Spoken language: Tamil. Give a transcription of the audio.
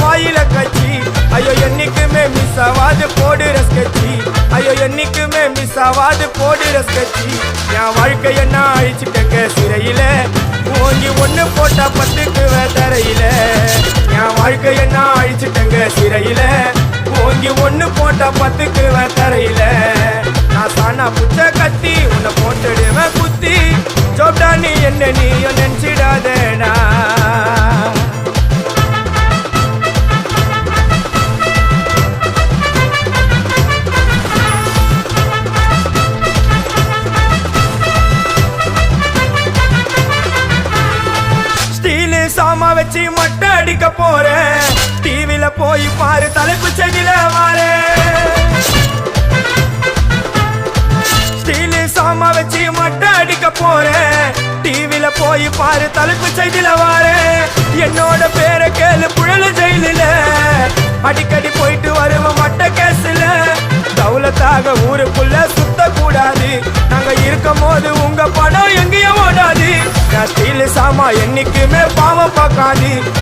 வாயில கட்சி ஐயோ என்னைக்குமே மிஸ் ஆவாது போடுற ஸ்கெட்சி ஐயோ என்னைக்குமே மிஸ் ஆவாது போடுற ஸ்கெட்சி என் வாழ்க்கைய நான் அழிச்சுட்டேங்க சிறையில ஓங்கி ஒண்ணு போட்டா பத்துக்கு தரையில என் வாழ்க்கைய நான் அழிச்சுட்டேங்க சிறையில ஓங்கி ஒண்ணு போட்டா பத்துக்கு தரையில நான் சாணா புச்ச கத்தி உன்னை போட்டுடுவேன் குத்தி ஜோப்டா நீ என்ன நீயும் நினைச்சிடாதேடா சாமா வச்சு மட்டை அடிக்க போறேன் டிவில போய் பாரு தலைப்பு செடியில வாரு ஸ்டீல் சாமா வச்சு மட்டை அடிக்க போறேன் டிவில போய் பாரு தலைப்பு செடியில வாரு என்னோட பேரை கேளு புழல ஜெயில அடிக்கடி போயிட்டு வருவோம் மட்டை கேஸ்ல தௌலத்தாக ஊருக்குள்ள சுத்த கூடாது நாங்க இருக்கும் போது உங்க படம் எங்கேயும் ஓடாது ஸ்டீல் சாமா என்னைக்குமே பாவம் பார்க்காது